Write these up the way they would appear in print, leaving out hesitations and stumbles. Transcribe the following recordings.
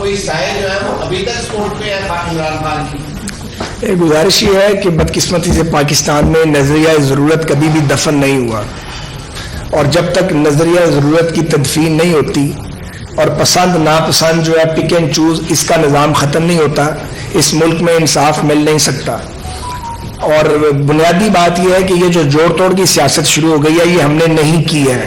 کوئی سائے جو ہے وہ ابھی تک سپورٹ پہ ہے عمران خان کی؟ گزارش یہ ہے کہ بدقسمتی سے پاکستان میں نظریہ ضرورت کبھی بھی دفن نہیں ہوا، اور جب تک نظریہ ضرورت کی تدفین نہیں ہوتی اور پسند ناپسند جو ہے پک اینڈ چوز اس کا نظام ختم نہیں ہوتا، اس ملک میں انصاف مل نہیں سکتا۔ اور بنیادی بات یہ ہے کہ یہ جو جوڑ توڑ کی سیاست شروع ہو گئی ہے یہ ہم نے نہیں کی ہے،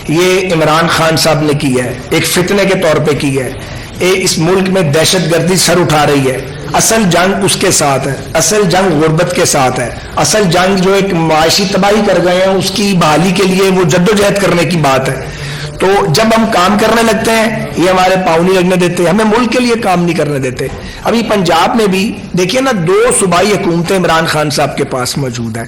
یہ عمران خان صاحب نے کی ہے، ایک فتنے کے طور پہ کی ہے۔ اس ملک میں دہشت گردی سر اٹھا رہی ہے، اصل جنگ اس کے ساتھ ہے، اصل جنگ غربت کے ساتھ ہے، اصل جنگ جو ایک معاشی تباہی کر گئے ہیں اس کی بحالی کے لیے وہ جدوجہد کرنے کی بات ہے۔ تو جب ہم کام کرنے لگتے ہیں یہ ہمارے پاؤں نہیں لگنے دیتے، ہمیں ملک کے لیے کام نہیں کرنے دیتے۔ ابھی پنجاب میں بھی دیکھیے نا، 2 صوبائی حکومتیں عمران خان صاحب کے پاس موجود ہیں،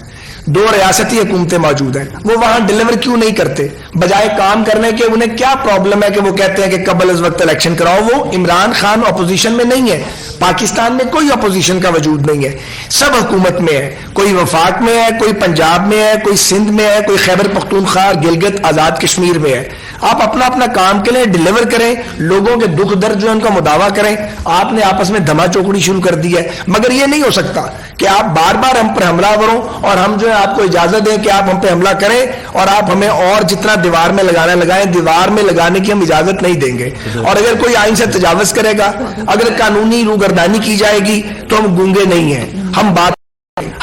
2 ریاستی حکومتیں موجود ہیں، وہ وہاں ڈیلیور کیوں نہیں کرتے؟ بجائے کام کرنے کے انہیں کیا پرابلم ہے کہ وہ کہتے ہیں کہ قبل از وقت الیکشن کراؤ؟ وہ عمران خان اپوزیشن میں نہیں ہے، پاکستان میں کوئی اپوزیشن کا وجود نہیں ہے، سب حکومت میں ہے، کوئی وفاق میں ہے، کوئی پنجاب میں ہے، کوئی سندھ میں ہے، کوئی خیبر پختونخوا گلگت آزاد کشمیر میں ہے۔ آپ اپنا اپنا کام کے لیے ڈیلیور کریں، لوگوں کے دکھ درد جو ہے ان کا مداوع کریں۔ آپ نے آپس میں دھما چوکڑی شروع کر دی ہے، مگر یہ نہیں ہو سکتا کہ آپ بار بار ہم پر حملہ کرو اور ہم جو ہے آپ کو اجازت دیں کہ آپ ہم پہ حملہ کریں، اور آپ ہمیں اور جتنا دیوار میں لگانا لگائیں، دیوار میں لگانے کی ہم اجازت نہیں دیں گے۔ اور اگر کوئی آئین سے تجاوز کرے گا، اگر قانونی روگردانی کی جائے گی تو ہم گونگے نہیں ہیں،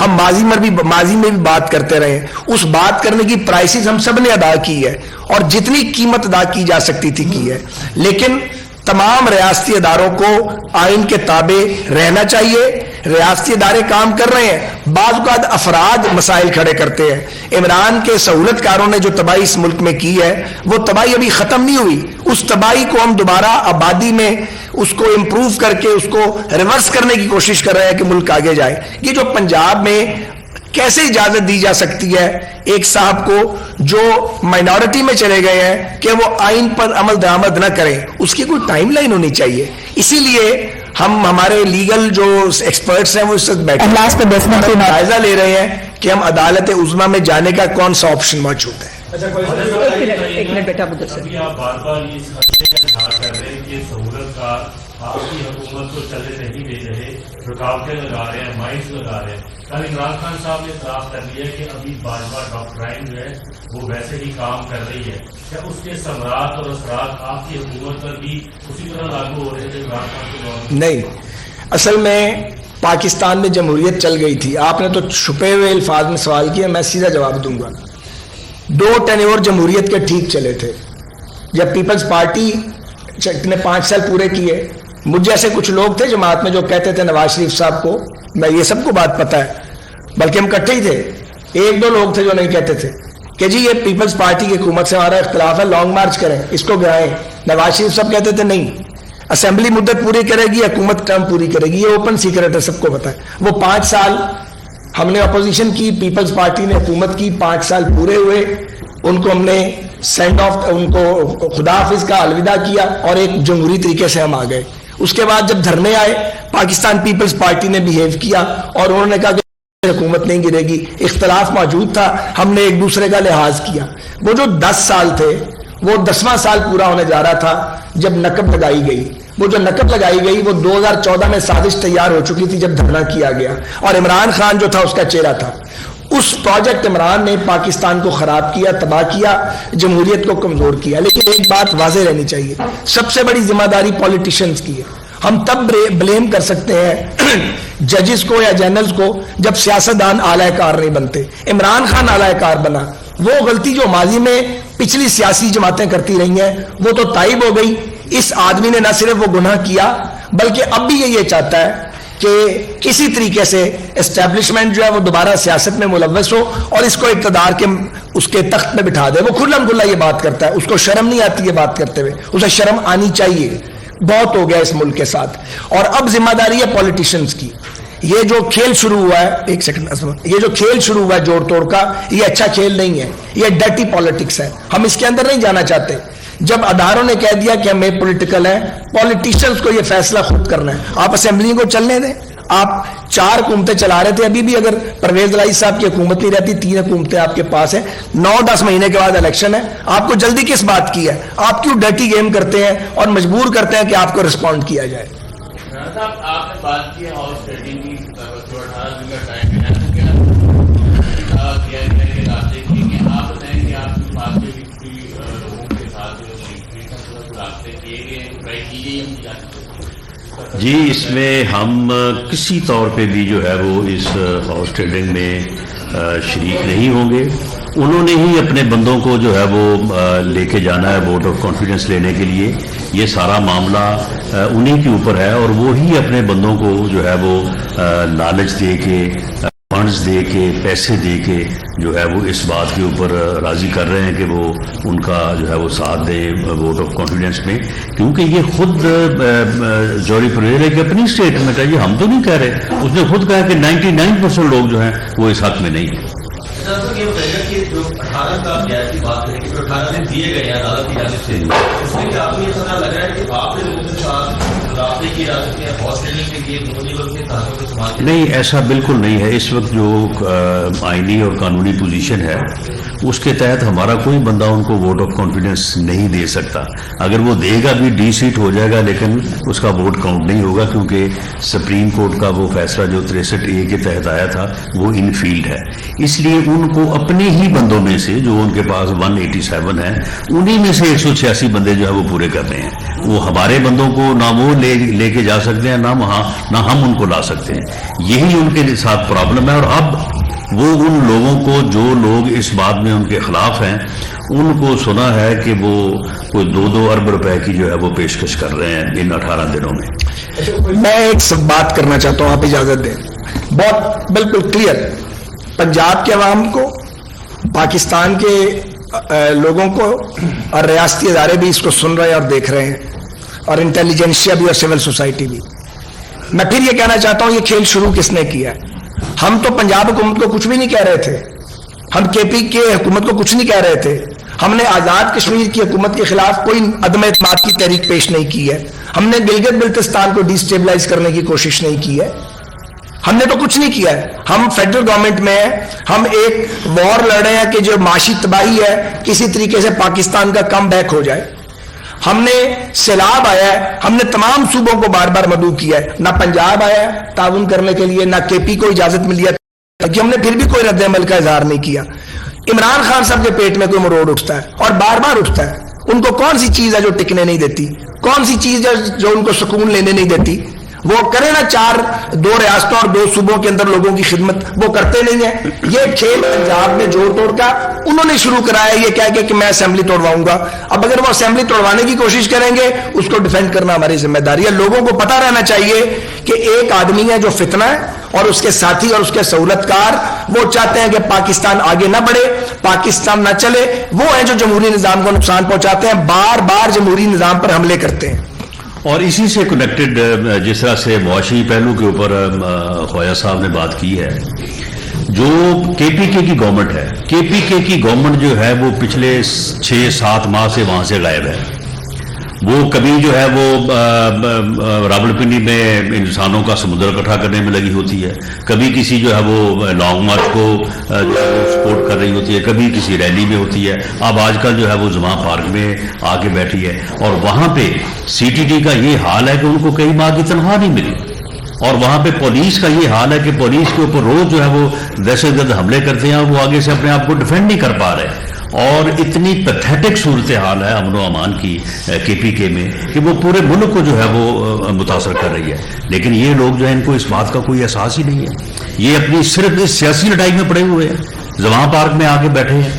ہم ماضی میں بھی بات کرتے رہے ہیں، اس بات کرنے کی پرائسز ہم سب نے ادا کی ہے اور جتنی قیمت ادا کی جا سکتی تھی کی ہے، لیکن تمام ریاستی اداروں کو آئین کے تابع رہنا چاہیے۔ ریاستی ادارے کام کر رہے ہیں، بعض اوقات افراد مسائل کھڑے کرتے ہیں۔ عمران کے سہولت کاروں نے جو تباہی اس ملک میں کی ہے وہ تباہی ابھی ختم نہیں ہوئی، اس تباہی کو ہم دوبارہ آبادی میں اس کو امپروو کر کے اس کو ریورس کرنے کی کوشش کر رہے ہیں کہ ملک آگے جائے۔ یہ جو پنجاب میں کیسے اجازت دی جا سکتی ہے ایک صاحب کو جو مائنورٹی میں چلے گئے ہیں کہ وہ آئین پر عمل درآمد نہ کریں؟ اس کی کوئی ٹائم لائن ہونی چاہیے۔ اسی لیے ہمارے لیگل جو ایکسپرٹس ہیں وہ اس وقت بیٹھے جائزہ لے رہے ہیں کہ ہم عدالت عظمیٰ میں جانے کا کون سا آپشن موجود ہے۔ ایک منٹ بیٹا ابھی آپ بار بار اس خطے کا اظہار کر رہے ہیں کہ سہولت کار آپ کی حکومت کو چلے نہیں دے رہے، رکاوٹیں لگا رہے ہیں، مائنس لگا رہے ہیں۔ کل عمران خان صاحب نے اعتراف کر لیا کہ ابھی بھاجپا ڈاکٹرائن جو ہے وہ ویسے ہی کام کر رہی ہے، کیا اس کے ثمرات اور اثرات آپ کی حکومت پر بھی اسی طرح لاگو ہو رہے تھے عمران خان کے دور میں؟ نہیں، اصل میں پاکستان میں جمہوریت چل گئی تھی۔ آپ نے تو چھپے ہوئے الفاظ میں سوال کیا، میں سیدھا جواب دوں گا۔ 2 ٹینیور جمہوریت کے ٹھیک چلے تھے، جب پیپلز پارٹی نے 5 سال پورے کیے، مجھ جیسے کچھ لوگ تھے جماعت میں جو کہتے تھے نواز شریف صاحب کو، میں یہ سب کو بات پتہ ہے، بلکہ ہم کٹھے ہی تھے، 1-2 لوگ تھے جو نہیں کہتے تھے کہ جی یہ پیپلز پارٹی کی حکومت سے ہمارا اختلاف ہے، لانگ مارچ کریں، اس کو گرائیں۔ نواز شریف صاحب کہتے تھے نہیں، اسمبلی مدت پوری کرے گی، حکومت ٹرم پوری کرے گی، یہ اوپن سیکرٹ ہے، سب کو پتہ ہے۔ وہ 5 سال ہم نے اپوزیشن کی، پیپلز پارٹی نے حکومت کی، 5 سال پورے ہوئے، ان کو ہم نے سینڈ آف، ان کو خدا حافظ کا الوداع کیا اور ایک جمہوری طریقے سے ہم آ گئے۔ اس کے بعد جب دھرنے آئے، پاکستان پیپلز پارٹی نے بیہیو کیا اور انہوں نے کہا کہ حکومت نہیں گرے گی، اختلاف موجود تھا، ہم نے ایک دوسرے کا لحاظ کیا۔ وہ جو 10 سال تھے وہ 10واں سال پورا ہونے جا رہا تھا جب نقب لگائی گئی۔ وہ جو نقب لگائی گئی وہ 2014 میں سازش تیار ہو چکی تھی جب دھرنا کیا گیا، اور عمران خان جو تھا اس کا چہرہ تھا۔ اس پروجیکٹ عمران نے پاکستان کو خراب کیا، تباہ کیا، جمہوریت کو کمزور کیا۔ لیکن ایک بات واضح رہنی چاہیے، سب سے بڑی ذمہ داری پولیٹیشنز کی ہے۔ ہم تب بلیم کر سکتے ہیں ججز کو یا جنرلز کو جب سیاستدان اعلی کار نہیں بنتے۔ عمران خان اعلی کار بنا، وہ غلطی جو ماضی میں پچھلی سیاسی جماعتیں کرتی رہی ہیں وہ تو تائب ہو گئی۔ اس آدمی نے نہ صرف وہ گناہ کیا بلکہ اب بھی یہ چاہتا ہے کہ کسی طریقے سے اسٹیبلشمنٹ جو ہے وہ دوبارہ سیاست میں ملوث ہو اور اس کو اقتدار کے اس کے تخت پہ بٹھا دے۔ وہ کھلم کھلا یہ بات کرتا ہے، اس کو شرم نہیں آتی یہ بات کرتے ہوئے، اسے شرم آنی چاہیے۔ بہت ہو گیا اس ملک کے ساتھ، اور اب ذمہ داری ہے پولیٹیشنز کی۔ یہ جو کھیل شروع ہوا ہے، ایک سیکنڈ، یہ جو کھیل شروع ہوا ہے جوڑ توڑ کا، یہ اچھا کھیل نہیں ہے، یہ ڈرٹی پالیٹکس ہے، ہم اس کے اندر نہیں جانا چاہتے۔ جب اداروں نے کہہ دیا کہ ہم پولیٹیکل ہیں، پولیٹیشنز کو یہ فیصلہ خود کرنا ہے۔ آپ اسمبلی کو چلنے دیں، آپ 4 حکومتیں چلا رہے تھے, ابھی بھی اگر پرویز الہی صاحب کی حکومت نہیں رہتی 3 حکومتیں آپ کے پاس ہیں, 9-10 مہینے کے بعد الیکشن ہے, آپ کو جلدی کس بات کی ہے؟ آپ کیوں ڈرٹی گیم کرتے ہیں اور مجبور کرتے ہیں کہ آپ کو رسپونڈ کیا جائے؟ صاحب آپ نے بات کی ہاؤس ٹریڈنگ کی, جو 18 دن کا ٹائم ہے تو کیا کیا گیا یہ رابطے کی کہ آپ بتائیں کہ آپ کی بات کے لوگوں کے ساتھ رابطے کیے گئے کرائیٹیریا جی, اس میں ہم کسی طور پہ بھی جو ہے وہ اس ہاؤس ٹریڈنگ میں شریک نہیں ہوں گے. انہوں نے ہی اپنے بندوں کو جو ہے وہ لے کے جانا ہے ووٹ آف کانفیڈنس لینے کے لیے. یہ سارا معاملہ انہی کے اوپر ہے, اور وہی اپنے بندوں کو جو ہے وہ لالچ دے کے, فنڈز دے کے, پیسے دے کے جو ہے وہ اس بات کے اوپر راضی کر رہے ہیں کہ وہ ان کا جو ہے وہ ساتھ دیں ووٹ آف کانفیڈنس میں. کیونکہ یہ خود جوری پرویز کی اپنی اسٹیٹمنٹ ہے, یہ ہم تو نہیں کہہ رہے. اس نے خود کہا کہ 99% لوگ جو ہیں وہ اس حق میں نہیں ہیں. یہ بتائیے کہ جو 18 کا بیان کی بات ہے کہ جو 18 دن دیے گئے ہیں عدالت کی جانب سے, اس میں کیا آپ کو یہ پتہ لگ رہا ہے کہ آپ نے لوگوں کے ساتھ رابطے کی جا سکتے ہیں ہاؤس ٹریڈنگ کے لیے مختلف کے ساتھوں کے سماج؟ نہیں, ایسا بالکل نہیں ہے. اس وقت جو آئینی اور قانونی پوزیشن ہے اس کے تحت ہمارا کوئی بندہ ان کو ووٹ آف کانفیڈنس نہیں دے سکتا. اگر وہ دے گا بھی ڈی سیٹ ہو جائے گا, لیکن اس کا ووٹ کاؤنٹ نہیں ہوگا, کیونکہ سپریم کورٹ کا وہ فیصلہ جو 63A کے تحت آیا تھا وہ ان فیلڈ ہے. اس لیے ان کو اپنے ہی بندوں میں سے جو ان کے پاس 187 ہیں, انہی میں سے 186 بندے جو ہے وہ پورے کرنے ہیں. وہ ہمارے بندوں کو نہ وہ لے کے جا سکتے ہیں, نہ ہم ان کو لا سکتے ہیں. یہی ان کے ساتھ پرابلم ہے. اور اب وہ ان لوگوں کو, جو لوگ اس بات میں ان کے خلاف ہیں, ان کو سنا ہے کہ وہ کوئی 2 ارب روپے کی جو ہے وہ پیشکش کر رہے ہیں ان 18 دنوں میں. میں ایک بات کرنا چاہتا ہوں, آپ اجازت دیں. بہت بالکل کلیئر, پنجاب کے عوام کو, پاکستان کے لوگوں کو, اور ریاستی ادارے بھی اس کو سن رہے ہیں اور دیکھ رہے ہیں, اور انٹیلیجنسیا بھی اور سول سوسائٹی بھی. میں پھر یہ کہنا چاہتا ہوں, یہ کھیل شروع کس نے کیا ہے؟ ہم تو پنجاب حکومت کو کچھ بھی نہیں کہہ رہے تھے, ہم KP کے حکومت کو کچھ نہیں کہہ رہے تھے. ہم نے آزاد کشمیر کی حکومت کے خلاف کوئی عدم اعتماد کی تحریک پیش نہیں کی ہے. ہم نے گلگت بلتستان کو ڈیسٹیبلائز کرنے کی کوشش نہیں کی ہے. ہم نے تو کچھ نہیں کیا ہے. ہم فیڈرل گورنمنٹ میں ہیں, ہم ایک وار لڑ رہے ہیں کہ جو معاشی تباہی ہے کسی طریقے سے پاکستان کا کم بیک ہو جائے. ہم نے سیلاب آیا ہے, ہم نے تمام صوبوں کو بار بار مدعو کیا ہے. نہ پنجاب آیا ہے تعاون کرنے کے لیے, نہ KP کو اجازت ملی ہے, کہ ہم نے پھر بھی کوئی رد عمل کا اظہار نہیں کیا. عمران خان صاحب کے پیٹ میں کوئی مروڑ اٹھتا ہے, اور بار بار اٹھتا ہے. ان کو کون سی چیز ہے جو ٹکنے نہیں دیتی؟ کون سی چیز ہے جو ان کو سکون لینے نہیں دیتی؟ وہ کرے نا 2 ریاستوں اور 2 صوبوں کے اندر لوگوں کی خدمت, وہ کرتے نہیں ہیں. یہ کھیل پنجاب میں جوڑ توڑ کا انہوں نے شروع کرایا, یہ کہہ کے کہ میں اسمبلی توڑواؤں گا. اب اگر وہ اسمبلی توڑوانے کی کوشش کریں گے, اس کو ڈیفینڈ کرنا ہماری ذمہ داری ہے. لوگوں کو پتہ رہنا چاہیے کہ ایک آدمی ہے جو فتنہ ہے, اور اس کے ساتھی اور اس کے سہولت کار وہ چاہتے ہیں کہ پاکستان آگے نہ بڑھے, پاکستان نہ چلے. وہ ہیں جو جمہوری نظام کو نقصان پہنچاتے ہیں, بار بار جمہوری نظام پر حملے کرتے ہیں. اور اسی سے کنیکٹڈ جس طرح سے معاشی پہلو کے اوپر خواجہ صاحب نے بات کی ہے, جو KPK کی گورنمنٹ ہے, KPK کی گورنمنٹ جو ہے وہ پچھلے 6-7 ماہ سے وہاں سے غائب ہے. وہ کبھی جو ہے وہ راولپنڈی میں انسانوں کا سمندر اکٹھا کرنے میں لگی ہوتی ہے, کبھی کسی جو ہے وہ لانگ مارچ کو سپورٹ کر رہی ہوتی ہے, کبھی کسی ریلی میں ہوتی ہے. اب آج کل جو ہے وہ زمان پارک میں آ کے بیٹھی ہے, اور وہاں پہ CTD کا یہ حال ہے کہ ان کو کئی ماہ کی تنخواہ نہیں ملی. اور وہاں پہ پولیس کا یہ حال ہے کہ پولیس کے اوپر روز جو ہے وہ دہشت گرد حملے کرتے ہیں, وہ آگے سے اپنے آپ کو ڈیفینڈ نہیں کر پا رہے. اور اتنی پیتھیٹک صورتحال ہے امن و امان کی KPK میں کہ وہ پورے ملک کو جو ہے وہ متاثر کر رہی ہے. لیکن یہ لوگ جو ہے ان کو اس بات کا کوئی احساس ہی نہیں ہے. یہ اپنی صرف اس سیاسی لڑائی میں پڑے ہوئے ہیں, زمان پارک میں آ کے بیٹھے ہیں,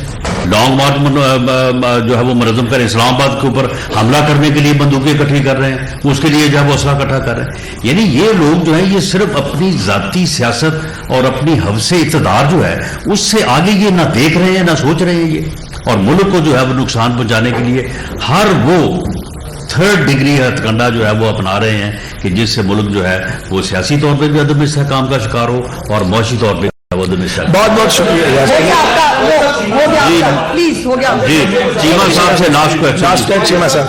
لانگ مارچ جو ہے وہ منظم کر اسلام آباد کے اوپر حملہ کرنے کے لیے بندوقیں اکٹھی کر رہے ہیں, اس کے لیے جو ہے وہ اسلحہ اکٹھا کر رہے ہیں. یعنی یہ لوگ جو ہیں یہ صرف اپنی ذاتی سیاست اور اپنی حوث اقتدار جو ہے اس سے آگے یہ نہ دیکھ رہے ہیں نہ سوچ رہے ہیں یہ, اور ملک کو جو ہے وہ نقصان پہنچانے کے لیے ہر وہ 3rd ڈگری ہتھ کنڈا جو ہے وہ اپنا رہے ہیں کہ جس سے ملک جو ہے وہ سیاسی طور پہ بھی عدم استحکام کا شکار ہو اور معاشی طور پہ عدم استحکام. بہت بہت شکریہ جی چیمہ صاحب سے لاسٹ کو چیمہ صاحب.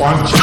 5-6